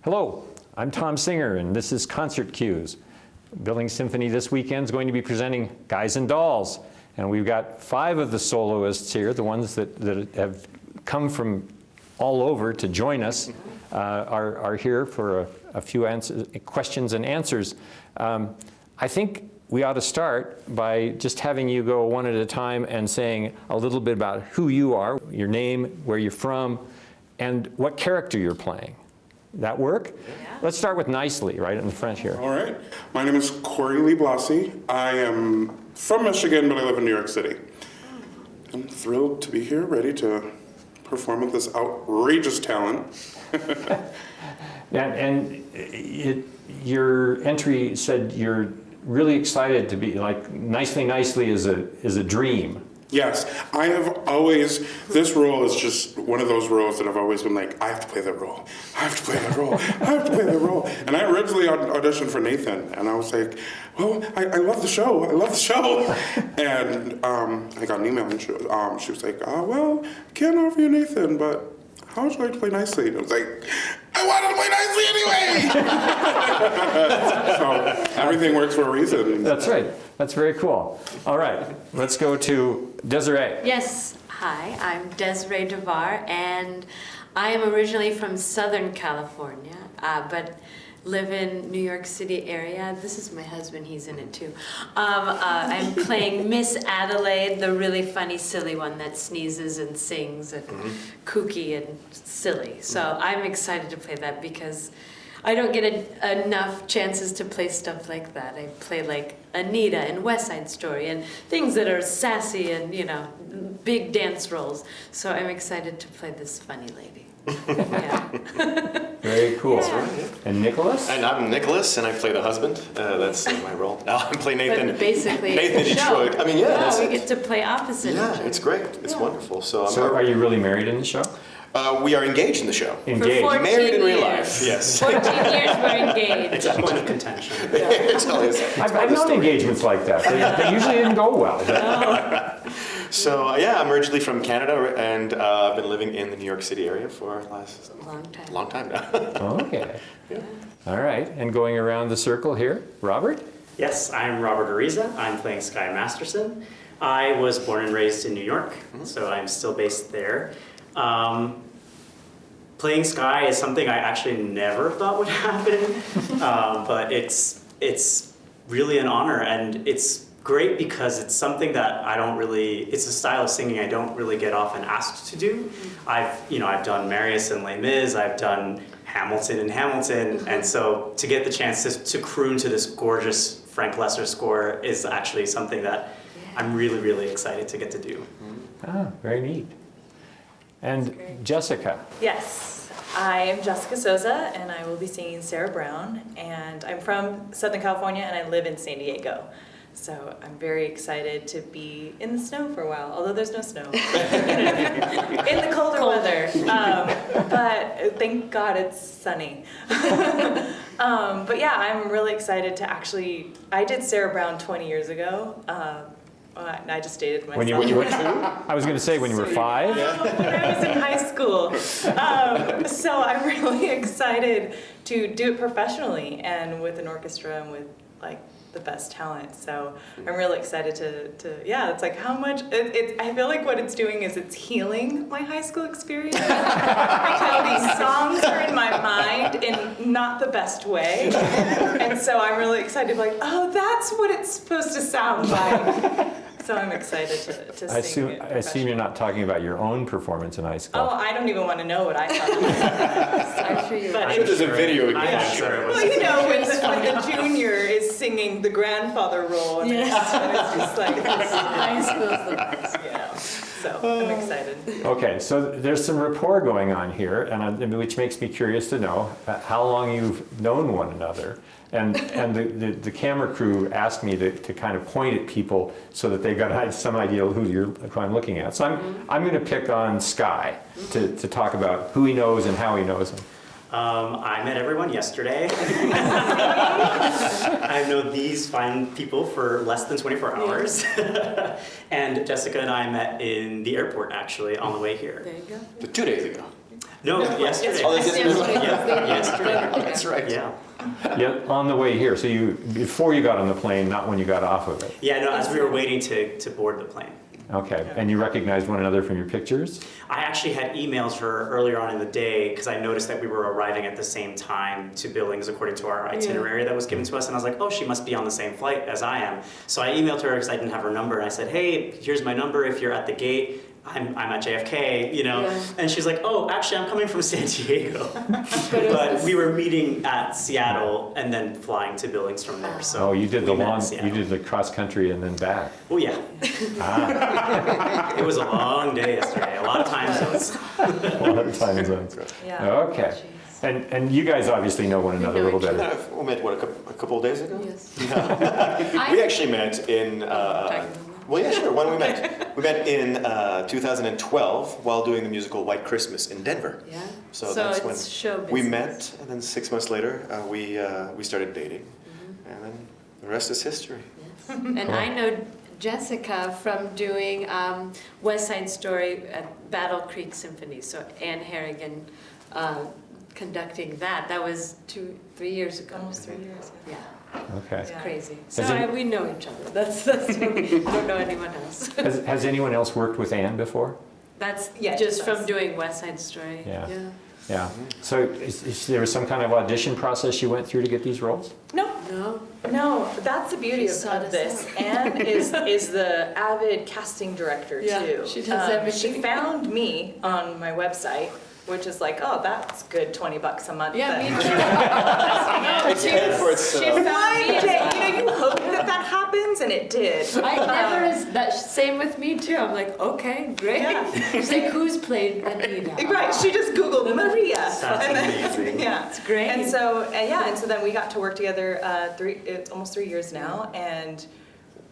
Hello, I'm Tom Singer, and this is Concert Cues. Billings Symphony this weekend is going to be presenting Guys and Dolls, and we've got 5 of the soloists here, the ones that have come from all over to join us, are here for a few questions and answers. I think we ought to start by just having you go one at a time and saying a little bit about who you are, your name, where you're from, and what character you're playing. That work? Yeah. Let's start with Nicely, right in the front here. All right. My name is Corey Lee Blasi. I am from Michigan, but I live in New York City. I'm thrilled to be here, ready to perform with this outrageous talent. Your entry said you're really excited to be, like, Nicely is a dream. Yes, I have always, this role is just one of those roles that I've always been like, I have to play that role. I have to play that role. I have to play that role. And I originally auditioned for Nathan, and I was like, well, I love the show. I love the show. And I got an email, and she was like, well, I can't offer you Nathan, but how would you like to play Nicely? And I was like, I wanted to play Nicely anyway! So everything works for a reason. That's right. That's very cool. All right, let's go to Desiree. Yes. Hi, I'm Desiree Devar, and I am originally from Southern California, but live in New York City area. This is my husband, he's in it too. I'm playing Miss Adelaide, the really funny, silly one that sneezes and sings and kooky and silly. So I'm excited to play that because I don't get enough chances to play stuff like that. I play like Anita in West Side Story and things that are sassy and, you know, big dance roles. So I'm excited to play this funny lady. Yeah. Very cool. Yeah. And Nicholas? And I'm Nicholas, and I play the husband. That's my role. Now I play Nathan. But basically, Nathan Detroit. I mean, yeah, we get to play opposite. Yeah, it's great. It's wonderful. So are you really married in the show? We are engaged in the show. Engaged. For 14 Married in real years. life. Yes. 14 years we're engaged. It's a point of contention. It's always, I've known engagements like that. They usually didn't go well. So yeah, I'm originally from Canada, and I've been living in the New York City area for the long time now. Okay. Yeah. All right, and going around the circle here, Robert? Yes, I'm Robert Ariza. I'm playing Sky Masterson. I was born and raised in New York, so I'm still based there. Playing Sky is something I actually never thought would happen, but it's really an honor, and it's great because it's something that it's a style of singing I don't really get often asked to do. I've done Marius and Les Mis, I've done Hamilton, and so to get the chance to croon to this gorgeous Frank Lesser score is actually something that I'm really, really excited to get to do. Ah, very neat. And Jessica? Yes, I am Jessica Souza, and I will be singing Sarah Brown, and I'm from Southern California, and I live in San Diego. So I'm very excited to be in the snow for a while, although there's no snow. In the colder weather. But thank God it's sunny. But yeah, I'm really excited to I did Sarah Brown 20 years ago. I just dated myself. When you were 2? I was going to say when you were 5. When I was in high school. So I'm really excited to do it professionally and with an orchestra and with like the best talent. So I'm really excited it's like how much, I feel like what it's doing is it's healing my high school experience. Because these songs are in my mind in not the best way. And so I'm really excited to be like, oh, that's what it's supposed to sound like. So I'm excited to sing it. I assume you're not talking about your own performance in high school. Oh, I don't even want to know what I thought. I'm sure you're But I'm sure there's a video. I'm sure it was. well, when the junior is singing the grandfather role, and it's just like high school's the best. yeah. So I'm excited. Okay, so there's some rapport going on here, and which makes me curious to know how long you've known one another. And the camera crew asked me to kind of point at people so that they got some idea of who I'm looking at. So I'm going to pick on Sky to talk about who he knows and how he knows him. I met everyone yesterday. I've known these fine people for less than 24 hours. And Jessica and I met in the airport, actually, on the way here. There you go. 2 days ago. No, yesterday. Oh, that's yesterday. Yeah, yesterday. Oh, that's right. Yeah. Yeah, on the way here. So before you got on the plane, not when you got off of it. Yeah, no, as we were waiting to board the plane. Okay, and you recognized one another from your pictures? I actually had emailed her earlier on in the day because I noticed that we were arriving at the same time to Billings according to our itinerary that was given to us, and I was like, oh, she must be on the same flight as I am. So I emailed her because I didn't have her number, and I said, hey, here's my number if you're at the gate. I'm at JFK, you know, and she's like, oh, actually, I'm coming from San Diego. But we were meeting at Seattle and then flying to Billings from there. So Oh, you did we the met in long, Seattle. you did the cross country and then back. Oh yeah, it was a long day yesterday. A lot of time zones. A lot of time zones. Yeah. Okay. And you guys obviously know one another a little know each better. We met, what, a couple of days ago? Yes. We actually met in, well, yeah, sure, when we met. We met in 2012 while doing the musical White Christmas in Denver. Yeah. So So that's when it's show we business. met, and then 6 months later, we started dating, and then the rest is history. Yes. And I know Jessica from doing West Side Story at Battle Creek Symphony. So Ann Harrigan conducting that. That was 2-3 years ago. Almost 3 years. Yeah, Okay. it's Yeah. crazy. So Has it- we know each other. That's I don't know anyone else. Has anyone else worked with Anne before? That's Yeah, just just from us. doing West Side Story. Yeah. Yeah. So is there some kind of audition process you went through to get these roles? No, No. no, that's the beauty She of sought us this. out. Anne is the avid casting director Yeah, too. she does everything. She found me on my website, which is like, oh, that's good, $20 a month. Yeah, then. me too. It's paid for itself. She found One me. day, you hope that happens, and it did. I never is that same with me too. I'm like, okay, great. Yeah. She's like, who's played Anita? Right, she just Googled Maria. That's And then- amazing. Yeah. It's great. And so, and so then we got to work together it's almost 3 years now, and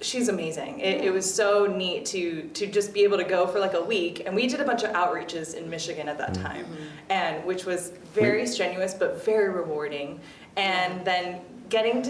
she's amazing. It was so neat to just be able to go for like a week, and we did a bunch of outreaches in Michigan at that time, and which was very strenuous but very rewarding. And then getting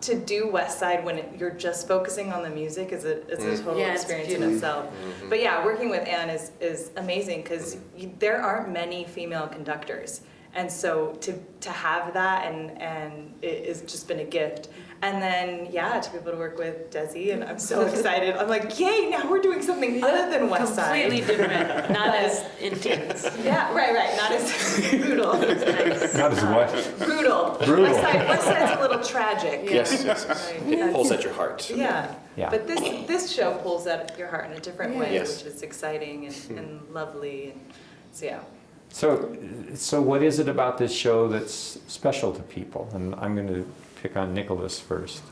to do West Side when you're just focusing on the music is a total Yeah, it's experience in beautiful. itself. But yeah, working with Anne is amazing because there aren't many female conductors. And so to have that and it has just been a gift. And then, yeah, to be able to work with Desi, and I'm so excited. I'm like, yay, now we're doing something other than West Side. Completely different, not as intense. Yeah, right, not as brutal. Nice. Not as what? Brutal. Brutal. West Side's a little tragic. Yes. Right. It pulls at your heart. Yeah. Yeah. But this show pulls at your heart in a different way, Yes. which is exciting and lovely. And so, yeah. So what is it about this show that's special to people? And I'm going to pick on Nicholas first.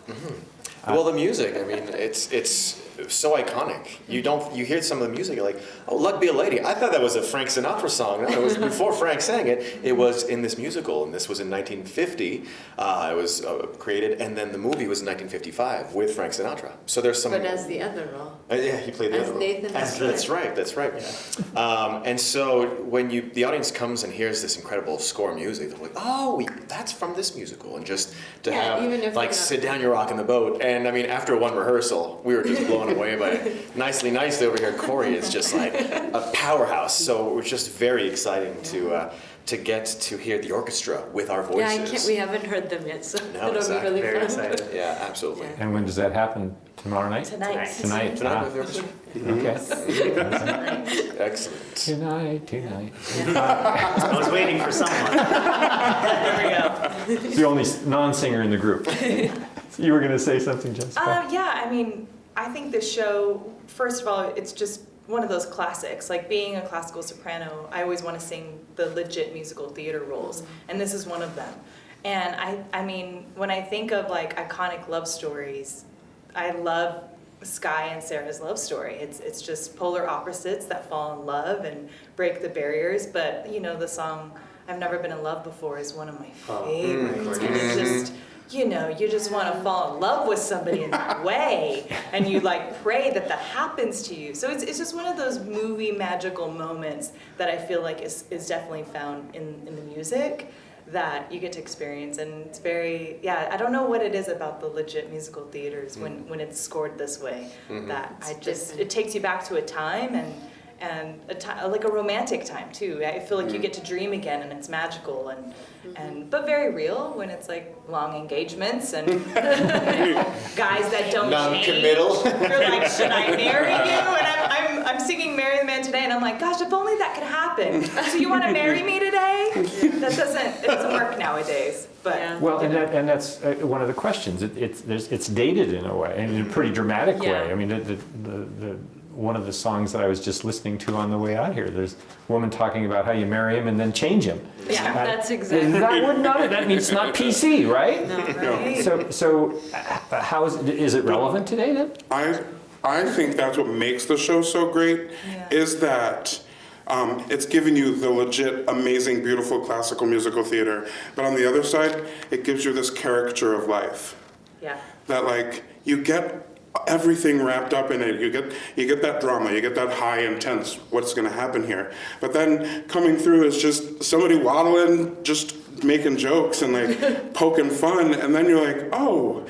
Well, the music, I mean, it's so iconic. You hear some of the music, you're like, oh, Luck Be a Lady. I thought that was a Frank Sinatra song. No, it was before Frank sang it. It was in this musical, and this was in 1950. It was created, and then the movie was in 1955 with Frank Sinatra. So there's some... But as the other role. Yeah, he played the As other role. Nathan. That's right. That's right. And so when the audience comes and hears this incredible score music, they're like, "Oh, that's from this musical," and just to Yeah, have even if like they're not- sit down, you rock in the boat. And I mean, after one rehearsal, we were just blown away by it. Nicely over here. Corey is just like a powerhouse. So it was just very exciting to get to hear the orchestra with our voices. Yeah, we haven't heard them yet, so No, it'll exactly. be really Very fun. excited. Yeah, absolutely. Yeah. And when does that happen? Tomorrow night? Tonight. Tonight. Tonight Ah, with the orchestra. okay. Excellent. Tonight. I was waiting for someone. There we go. It's the only non-singer in the group. You were going to say something, Jessica? Yeah, I mean, I think this show, first of all, it's just one of those classics. Like being a classical soprano, I always want to sing the legit musical theater roles, and this is one of them. And I mean, when I think of like iconic love stories, I love Sky and Sarah's love story. It's just polar opposites that fall in love and break the barriers. But you know, the song "I've Never Been in Love Before" is one of my favorites, and it just, you know, you just want to fall in love with somebody in that way, and you like pray that happens to you. So it's just one of those movie magical moments that I feel like is definitely found in the music that you get to experience. And it's very, yeah, I don't know what it is about the legit musical theaters when it's scored this way, that it takes you back to a time, and like a romantic time too. I feel like you get to dream again, and it's magical and but very real when it's like long engagements and guys that don't Non-committal. change. You're like, should I marry you? And I'm singing "Marry the Man" today, and I'm like, gosh, if only that could happen. So you want to marry me today? It doesn't work nowadays. But Yeah. Well, and that's one of the questions. It's dated in a way, and in a pretty dramatic Yeah. way. I mean, the one of the songs that I was just listening to on the way out here, there's a woman talking about how you marry him and then change him. Yeah, that's exactly. That means it's not PC, right? No, right? So how is it relevant today then? I think that's what makes the show so great, is that it's giving you the legit, amazing, beautiful classical musical theater, but on the other side, it gives you this caricature of life. yeah. That like you get everything wrapped up in it. You get that drama, you get that high intense what's going to happen here. But then coming through is just somebody waddling, just making jokes and like poking fun, and then you're like, oh.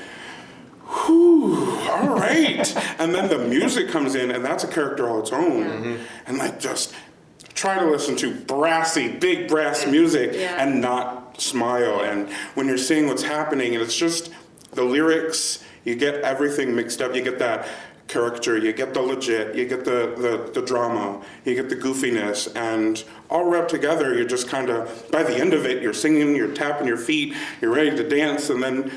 Whew, all right. And then the music comes in, and that's a character all its own. And like just try to listen to brassy, big brass music and not smile. And when you're seeing what's happening, and it's just the lyrics, you get everything mixed up. You get that caricature, you get the legit, you get the drama, you get the goofiness, and all wrapped together, you're just kind of, by the end of it, you're singing, you're tapping your feet, you're ready to dance, and then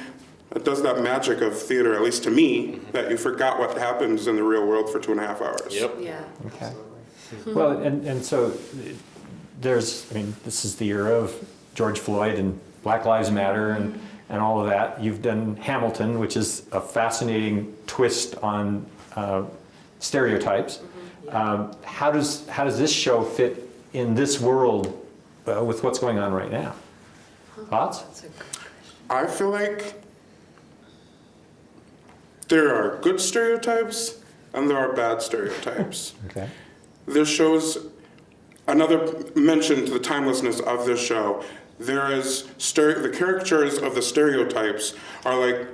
it does that magic of theater, at least to me, that you forgot what happens in the real world for 2.5 hours. Yep. Yeah. Okay. Well, and so this is the era of George Floyd and Black Lives Matter and all of that. You've done Hamilton, which is a fascinating twist on stereotypes. How does this show fit in this world with what's going on right now? Thoughts? That's a good question. I feel like there are good stereotypes and there are bad stereotypes. Okay. This shows another mention to the timelessness of this show. There is the caricatures of the stereotypes are like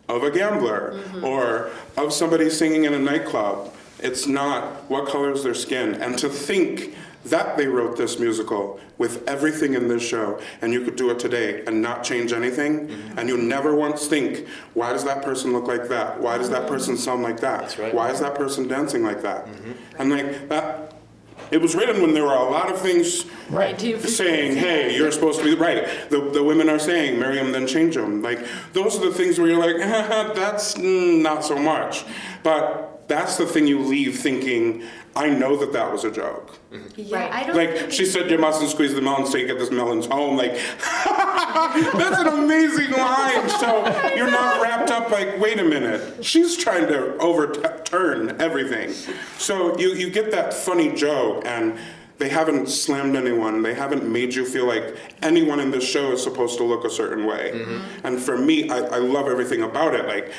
of a gambler or of somebody singing in a nightclub. It's not what color is their skin. And to think that they wrote this musical with everything in this show, and you could do it today and not change anything, and you never once think, why does that person look like that? Why does that person sound like that? That's right. Why is that person dancing like that? And like that, it was written when there were a lot of things Right. saying, hey, you're supposed to be right. The women are saying, marry him, then change him. Like, those are the things where you're like, that's not so much. But that's the thing you leave thinking, I know that was a joke. Yeah, Right. I don't. Like, she said you mustn't squeeze the melon so you get this melon's home. Like, that's an amazing line. So you're not wrapped up like, wait a minute. She's trying to overturn everything. So you get that funny joke, and they haven't slammed anyone. They haven't made you feel like anyone in this show is supposed to look a certain way. And for me, I love everything about it. Like,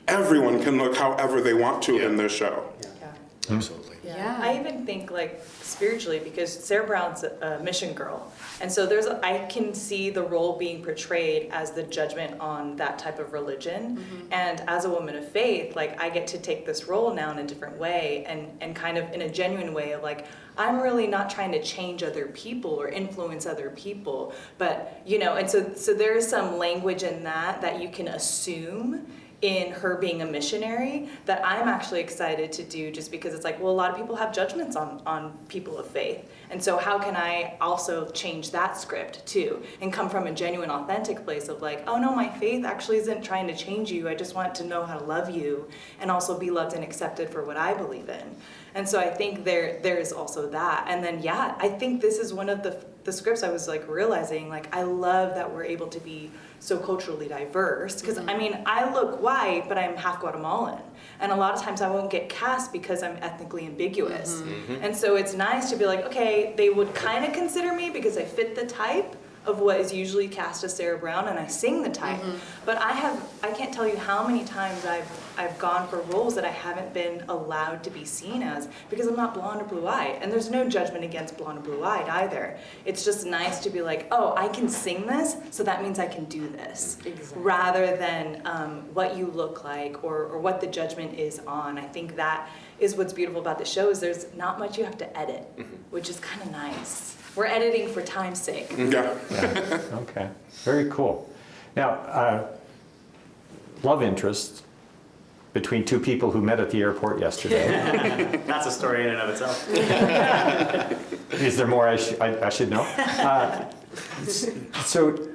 everyone can look however they want to in this show. Yeah. Absolutely. Yeah. I even think like spiritually, because Sarah Brown's a mission girl, and so I can see the role being portrayed as the judgment on that type of religion. And as a woman of faith, like I get to take this role now in a different way, and kind of in a genuine way of like, I'm really not trying to change other people or influence other people, but and so there is some language in that you can assume in her being a missionary that I'm actually excited to do, just because it's like, well, a lot of people have judgments on people of faith. And so how can I also change that script too and come from a genuine, authentic place of like, oh no, my faith actually isn't trying to change you. I just want to know how to love you and also be loved and accepted for what I believe in. And so I think there is also that. And then, yeah, I think this is one of the scripts I was like realizing, like, I love that we're able to be so culturally diverse, because I mean, I look white, but I'm half Guatemalan. And a lot of times I won't get cast because I'm ethnically ambiguous. And so it's nice to be like, okay, they would kind of consider me because I fit the type of what is usually cast as Sarah Brown, and I sing the type. But I can't tell you how many times I've gone for roles that I haven't been allowed to be seen as because I'm not blonde or blue-eyed. And there's no judgment against blonde or blue-eyed either. It's just nice to be like, oh, I can sing this, so that means I can do this. Exactly. Rather than what you look like or what the judgment is on. I think that is what's beautiful about the show is there's not much you have to edit, which is kind of nice. We're editing for time's sake. Yeah. Okay, very cool. Now, love interest between two people who met at the airport yesterday. That's a story in and of itself. Is there more I should know? So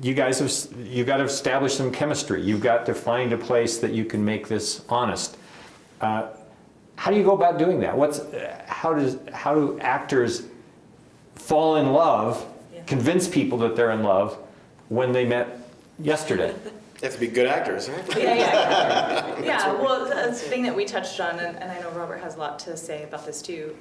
you guys you've got to establish some chemistry. You've got to find a place that you can make this honest. How do you go about doing that? How do actors fall in love, convince people that they're in love when they met yesterday? You have to be good actors, right? Yeah, well, that's the thing that we touched on, and I know Robert has a lot to say about this too.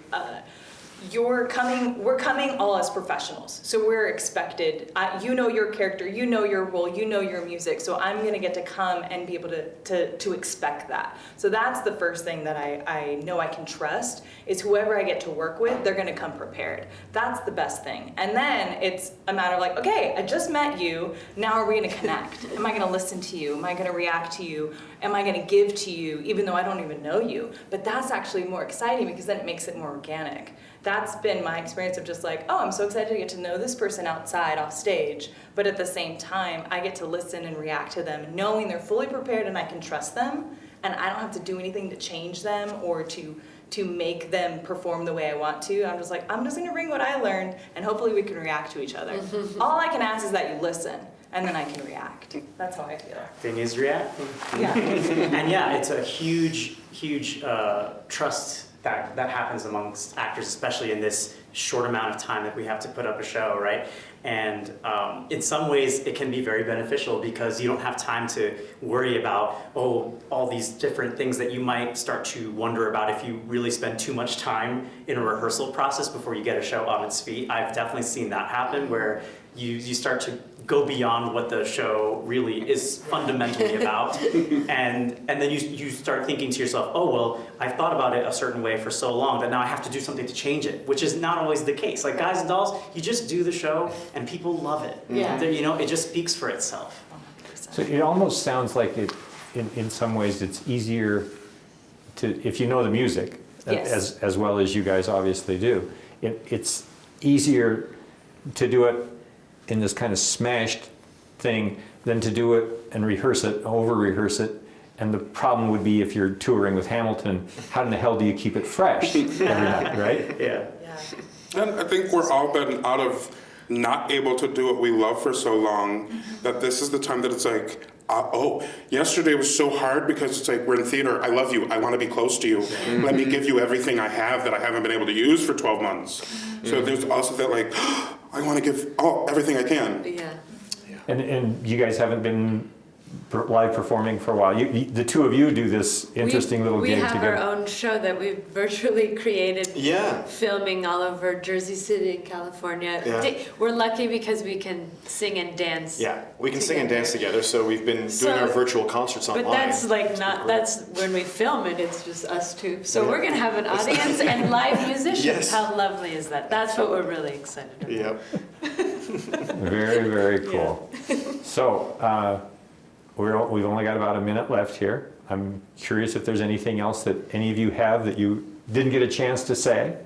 We're coming all as professionals, so we're expected. You know your character, you know your role, you know your music. So I'm gonna get to come and be able to expect that. So that's the first thing that I know I can trust is whoever I get to work with, they're gonna come prepared. That's the best thing. And then it's a matter of like, okay, I just met you. Now are we gonna connect? Am I gonna listen to you? Am I gonna react to you? Am I gonna give to you, even though I don't even know you? But that's actually more exciting because then it makes it more organic. That's been my experience of just like, oh, I'm so excited to get to know this person outside, off stage. But at the same time, I get to listen and react to them, knowing they're fully prepared and I can trust them. And I don't have to do anything to change them or to make them perform the way I want to. I'm just like, I'm just gonna bring what I learned and hopefully we can react to each other. All I can ask is that you listen and then I can react. That's how I feel. Thing is reacting. Yeah. And yeah, it's a huge trust that happens amongst actors, especially in this short amount of time that we have to put up a show, right? And in some ways, it can be very beneficial because you don't have time to worry about, all these different things that you might start to wonder about if you really spend too much time in a rehearsal process before you get a show on its feet. I've definitely seen that happen where you start to go beyond what the show really is fundamentally about. and then you start thinking to yourself, oh, well, I've thought about it a certain way for so long that now I have to do something to change it, which is not always the case. Like Guys and Dolls, you just do the show and people love it. Yeah. It just speaks for itself. 100%. So it almost sounds like in some ways it's easier to, if you know the music, Yes. as well as you guys obviously do, it's easier to do it in this kind of smashed thing than to do it and rehearse it, over-rehearse it. And the problem would be if you're touring with Hamilton, how in the hell do you keep it fresh every night, right? Yeah. Yeah. And I think we're all been out of not able to do what we love for so long that this is the time that it's like, yesterday was so hard because it's like, we're in theater, I love you, I want to be close to you. Let me give you everything I have that I haven't been able to use for 12 months. So there's also that like, I want to give everything I can. Yeah. And you guys haven't been live performing for a while. The two of you do this interesting little we gig have together. our own show that we've virtually created. Yeah. Filming all over Jersey City, California. Yeah. We're lucky because we can sing and dance. Yeah, we can sing and dance together, so we've been doing our virtual concerts online. But that's like that's when we film it, it's just us two. So we're gonna have an audience and live musicians. Yes. How lovely is that? That's what we're really excited about. Yep. Very, very cool. So we've only got about a minute left here. I'm curious if there's anything else that any of you have that you didn't get a chance to say.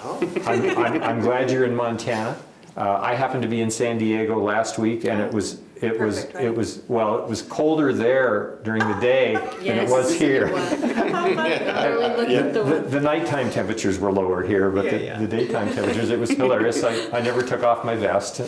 Oh. I'm glad you're in Montana. I happened to be in San Diego last week, and it was Perfect, right? it was colder there during the day than it was here. The nighttime temperatures were lower here, but the daytime temperatures, it was hilarious. I never took off my vest.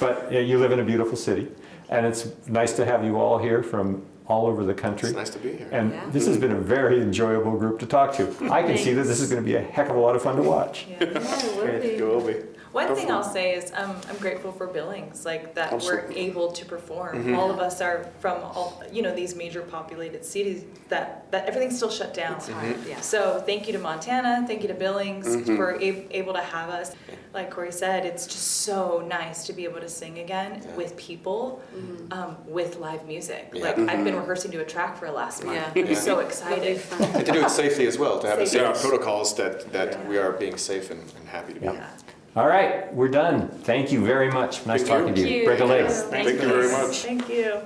But you live in a beautiful city, and it's nice to have you all here from all over the country. It's nice to be here. And Yeah. this has been a very enjoyable group to talk to. I can see that this is going to be a heck of a lot of fun to watch. Yeah, it will be. It will be. One thing I'll say is I'm grateful for Billings, like that Absolutely. we're able to perform. All of us are from all, these major populated cities that everything's still shut down. It's hard, yeah. So thank you to Montana, thank you to Billings for able to have us. Like Corey said, it's just so nice to be able to sing again with people, with live music. Yeah. Like I've been rehearsing to a track for the last month. Yeah. I'm so It'll be excited. fun. And to do it safely as well, to have the safety Yes. protocols that we are being safe and happy to be Yeah. here. All right, we're done. Thank you very much. Nice talking to Thank you. you. Break a leg. Thank you very much. Thank you.